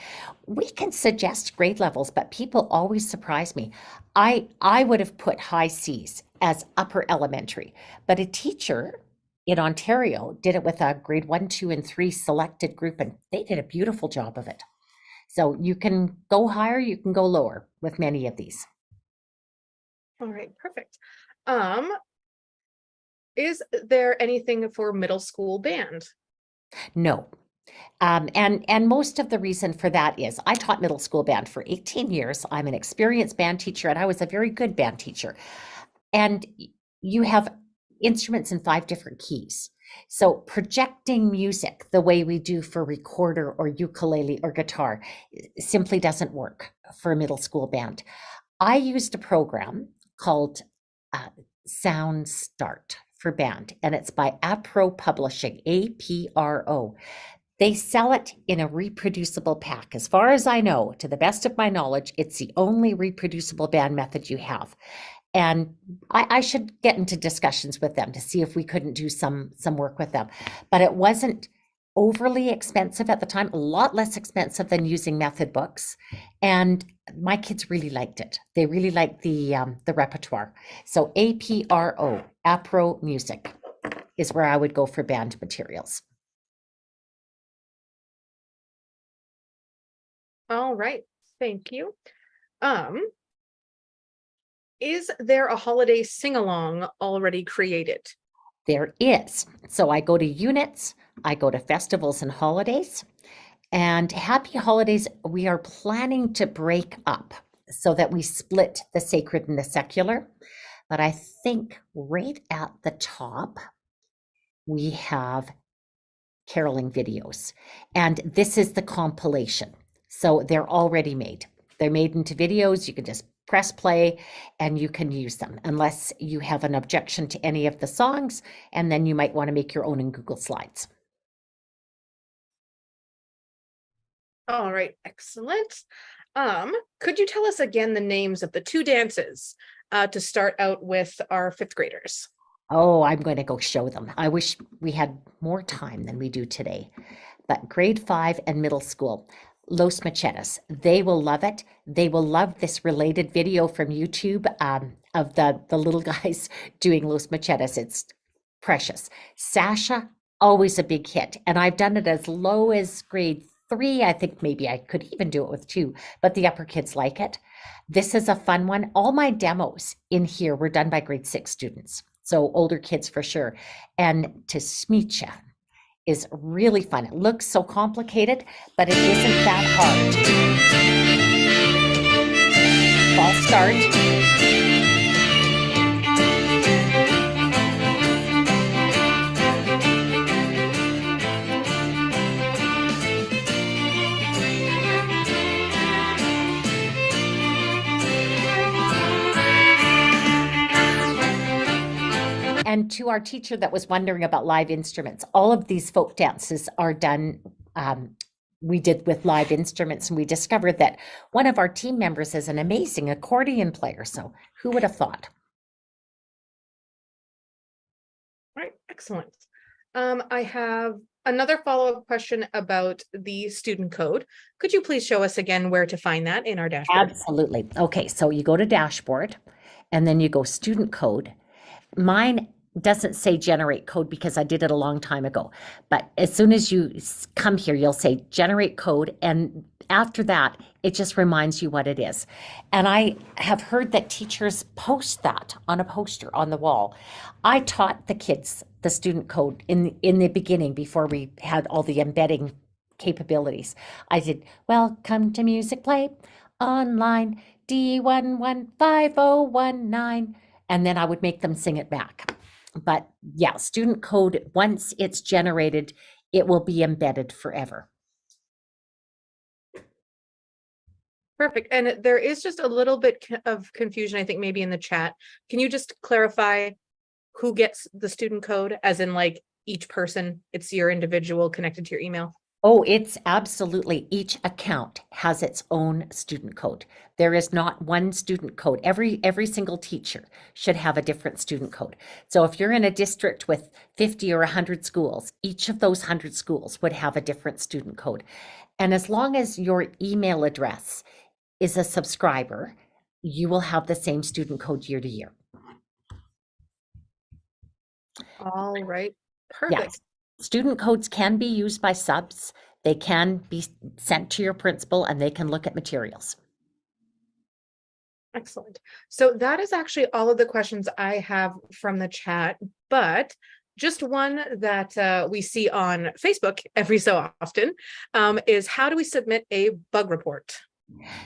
We can suggest grade levels, but people always surprise me. I would have put high C's as upper elementary, but a teacher in Ontario did it with a grade 1, 2, and 3 selected group, and they did a beautiful job of it. So you can go higher, you can go lower with many of these. All right, perfect. Is there anything for middle school band? No, And most of the reason for that is I taught middle school band for 18 years. I'm an experienced band teacher, and I was a very good band teacher. And you have instruments in 5 different keys. So projecting music the way we do for recorder or ukulele or guitar simply doesn't work for a middle school band. I used a program called Sound Start for band, and it's by Apro Publishing, APRO. They sell it in a reproducible pack. As far as I know, to the best of my knowledge, it's the only reproducible band method you have. And I should get into discussions with them to see if we couldn't do some work with them. But it wasn't overly expensive at the time, a lot less expensive than using method books. And my kids really liked it. They really liked the repertoire. So APRO, Apro Music, is where I would go for band materials. All right, thank you. Is there a holiday sing-along already created? There is. So I go to units, I go to festivals and holidays. And Happy Holidays, we are planning to break up so that we split the sacred and the secular. But I think right at the top, we have caroling videos. And this is the compilation. So they're already made. They're made into videos. You can just press play and you can use them unless you have an objection to any of the songs, and then you might want to make your own in Google Slides. All right, excellent. Could you tell us again the names of the 2 dances to start out with our 5th graders? Oh, I'm going to go show them. I wish we had more time than we do today. But grade 5 and middle school, Los Machetes, they will love it. They will love this related video from YouTube of the little guys doing Los Machetes. It's precious. Sasha, always a big hit. And I've done it as low as grade 3. I think maybe I could even do it with 2, but the upper kids like it. This is a fun one. All my demos in here were done by grade 6 students. So older kids for sure. And To Smicha is really fun. It looks so complicated, but it isn't that hard. False start. And to our teacher that was wondering about live instruments, all of these folk dances are done, we did with live instruments, and we discovered that one of our team members is an amazing accordion player. So who would have thought? All right, excellent. I have another follow-up question about the student code. Could you please show us again where to find that in our dashboard? Absolutely. Okay, so you go to dashboard and then you go student code. Mine doesn't say generate code because I did it a long time ago. But as soon as you come here, you'll say generate code. And after that, it just reminds you what it is. And I have heard that teachers post that on a poster on the wall. I taught the kids the student code in the beginning before we had all the embedding capabilities. I said, welcome to Musicplay Online D115019. And then I would make them sing it back. But yeah, student code, once it's generated, it will be embedded forever. Perfect. And there is just a little bit of confusion, I think, maybe in the chat. Can you just clarify who gets the student code, as in like each person, it's your individual connected to your email? Oh, it's absolutely, each account has its own student code. There is not one student code. Every single teacher should have a different student code. So if you're in a district with 50 or 100 schools, each of those 100 schools would have a different student code. And as long as your email address is a subscriber, you will have the same student code year to year. All right, perfect. Yes. Student codes can be used by subs. They can be sent to your principal and they can look at materials. Excellent. So that is actually all of the questions I have from the chat, but just one that we see on Facebook every so often is how do we submit a bug report?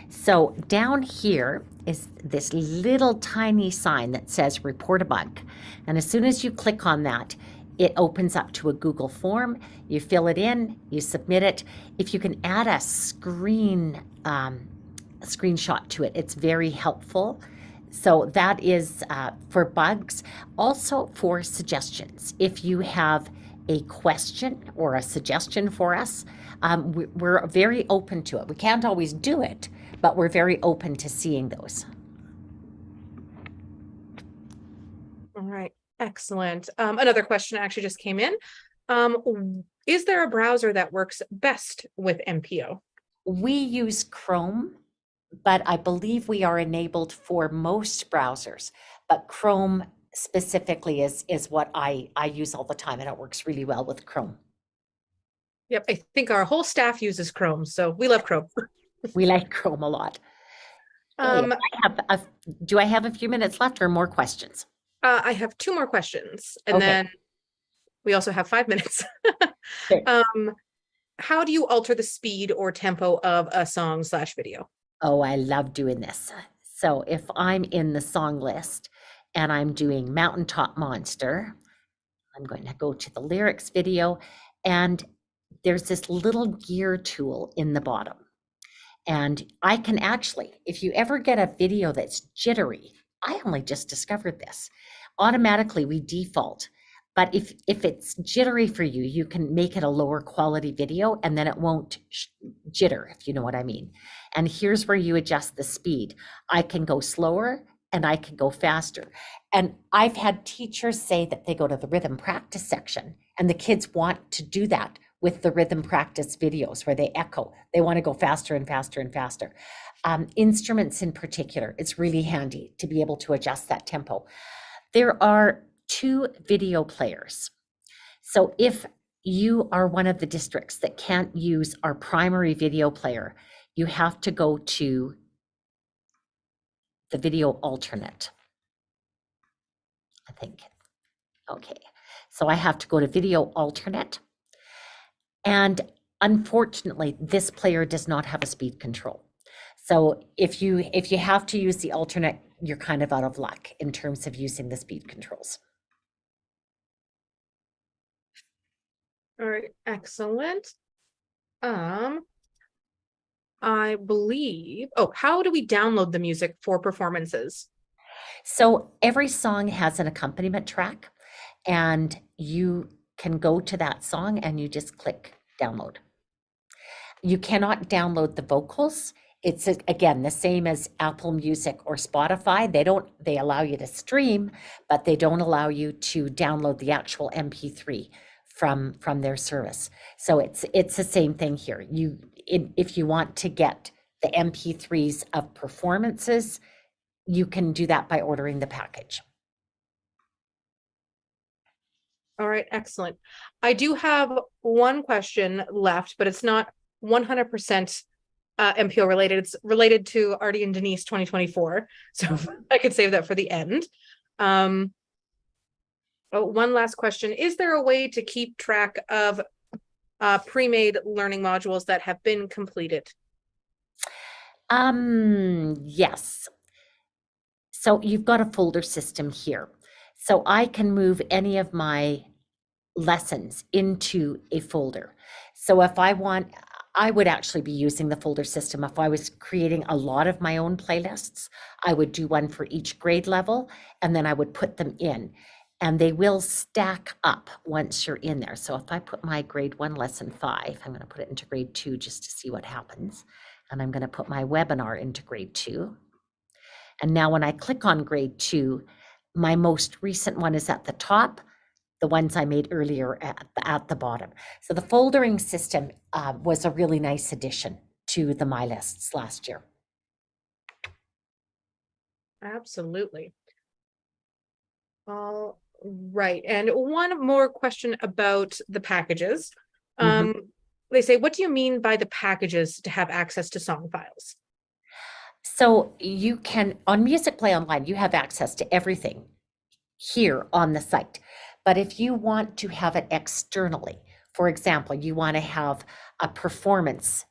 So down here is this little tiny sign that says report a bug. And as soon as you click on that, it opens up to a Google form. You fill it in, you submit it. If you can add a screenshot to it, it's very helpful. So that is for bugs. Also for suggestions. If you have a question or a suggestion for us, we're very open to it. We can't always do it, but we're very open to seeing those. All right, excellent. Another question actually just came in. Is there a browser that works best with MPO? We use Chrome, but I believe we are enabled for most browsers. But Chrome specifically is what I use all the time, and it works really well with Chrome. Yep, I think our whole staff uses Chrome, so we love Chrome. We like Chrome a lot. Okay, do I have a few minutes left or more questions? I have 2 more questions, and Okay. then we also have 5 minutes. Okay. How do you alter the speed or tempo of a song/video? Oh, I love doing this. So if I'm in the song list and I'm doing Mountaintop Monster, I'm going to go to the lyrics video, and there's this little gear tool in the bottom. And I can actually, if you ever get a video that's jittery, I only just discovered this, automatically we default. But if it's jittery for you, you can make it a lower quality video and then it won't jitter, if you know what I mean. And here's where you adjust the speed. I can go slower and I can go faster. And I've had teachers say that they go to the rhythm practice section and the kids want to do that with the rhythm practice videos where they echo. They want to go faster and faster and faster. Instruments in particular, it's really handy to be able to adjust that tempo. There are 2 video players. So if you are one of the districts that can't use our primary video player, you have to go to the video alternate, I think. Okay, so I have to go to video alternate. And unfortunately, this player does not have a speed control. So if you have to use the alternate, you're kind of out of luck in terms of using the speed controls. All right, excellent. I believe, how do we download the music for performances? So every song has an accompaniment track, and you can go to that song and you just click download. You cannot download the vocals. It's again the same as Apple Music or Spotify. They allow you to stream, but they don't allow you to download the actual MP3 from their service. So it's the same thing here. If you want to get the MP3s of performances, you can do that by ordering the package. All right, excellent. I do have one question left, but it's not 100% MPO related. It's related to Artie and Denise 2024. So I could save that for the end. One last question. Is there a way to keep track of pre-made learning modules that have been completed? Yes. So you've got a folder system here. So I can move any of my lessons into a folder. So if I would actually be using the folder system. If I was creating a lot of my own playlists, I would do one for each grade level, and then I would put them in. And they will stack up once you're in there. So if I put my grade 1 lesson 5, I'm going to put it into grade 2 just to see what happens. And I'm going to put my webinar into grade 2. And now when I click on grade 2, my most recent one is at the top. The ones I made earlier at the bottom. So the foldering system was a really nice addition to the My Lists last year. Absolutely. All right. And one more question about the packages. They say, what do you mean by the packages to have access to song files? So you can, on MusicplayOnline, you have access to everything here on the site. But if you want to have it externally, for example, you want to have a performance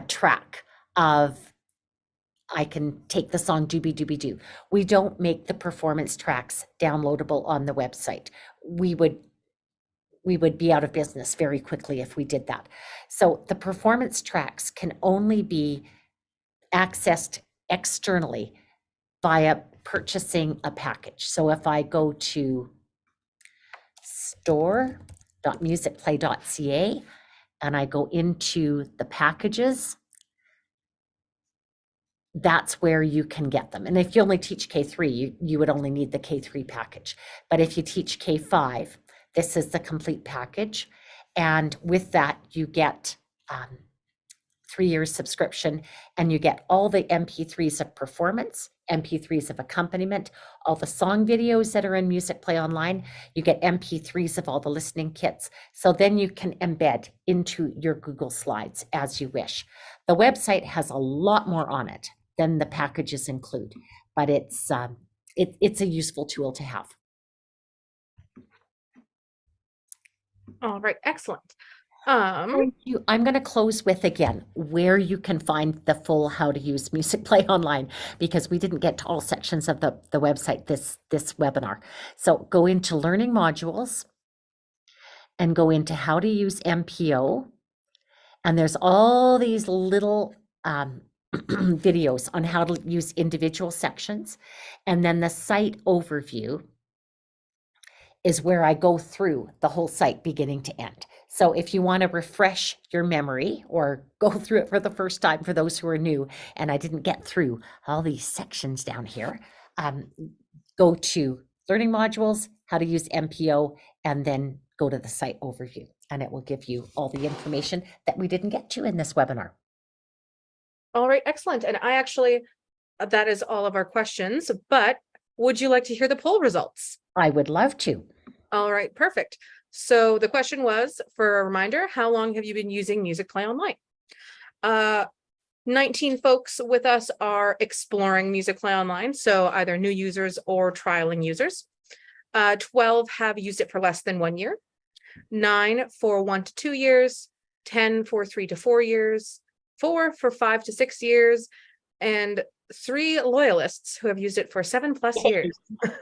track of, I can take the song Doobie Doobie Doo. We don't make the performance tracks downloadable on the website. We would be out of business very quickly if we did that. So the performance tracks can only be accessed externally via purchasing a package. So if I go to store.musicplay.ca and I go into the packages, that's where you can get them. And if you only teach K3, you would only need the K3 package. But if you teach K5, this is the complete package. And with that, you get 3 years subscription, and you get all the MP3s of performance, MP3s of accompaniment, all the song videos that are in MusicplayOnline. You get MP3s of all the listening kits. So then you can embed into your Google Slides as you wish. The website has a lot more on it than the packages include, but it's a useful tool to have. All right, excellent. I'm going to close with, again, where you can find the full how to use Musicplay Online, because we didn't get to all sections of the website this webinar. So go into learning modules and go into how to use MPO. And there's all these little videos on how to use individual sections. And then the site overview is where I go through the whole site beginning to end. So if you want to refresh your memory or go through it for the first time for those who are new, and I didn't get through all these sections down here, go to learning modules, how to use MPO, and then go to the site overview, and it will give you all the information that we didn't get to in this webinar. All right, excellent. And I actually, that is all of our questions, but would you like to hear the poll results? I would love to. All right, perfect. So the question was, for a reminder, how long have you been using Musicplay Online? 19 folks with us are exploring Musicplay Online, so either new users or trialing users. 12 have used it for less than 1 year, 9 for 1 to 2 years, 10 for 3 to 4 years, 4 for 5 to 6 years, and 3 loyalists who have used it for 7+ years.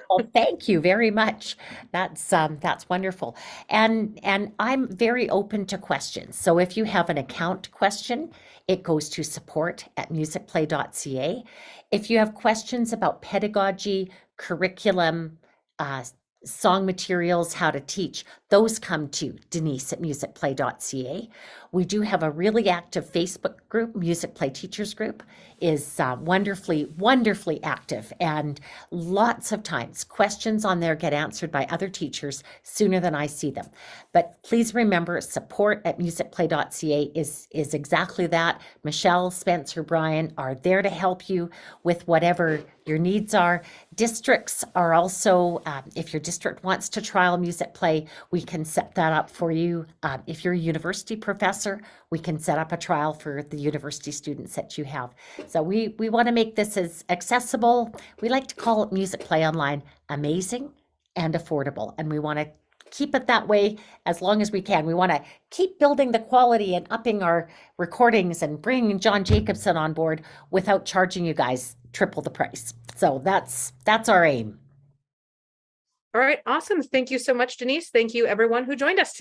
Well, thank you very much. That's wonderful. And I'm very open to questions. So if you have an account question, it goes to support@musicplay.ca. If you have questions about pedagogy, curriculum, song materials, how to teach, those come to Denise at musicplay.ca. We do have a really active Facebook group. Musicplay Teachers Group is wonderfully active, and lots of times questions on there get answered by other teachers sooner than I see them. But please remember, support@musicplay.ca is exactly that. Michelle, Spencer, Brian are there to help you with whatever your needs are. Districts are also, if your district wants to trial Musicplay, we can set that up for you. If you're a university professor, we can set up a trial for the university students that you have. So we want to make this as accessible. We like to call it Musicplay Online amazing and affordable, and we want to keep it that way as long as we can. We want to keep building the quality and upping our recordings and bringing John Jacobson on board without charging you guys triple the price. So that's our aim. All right, awesome. Thank you so much, Denise. Thank you, everyone who joined us today.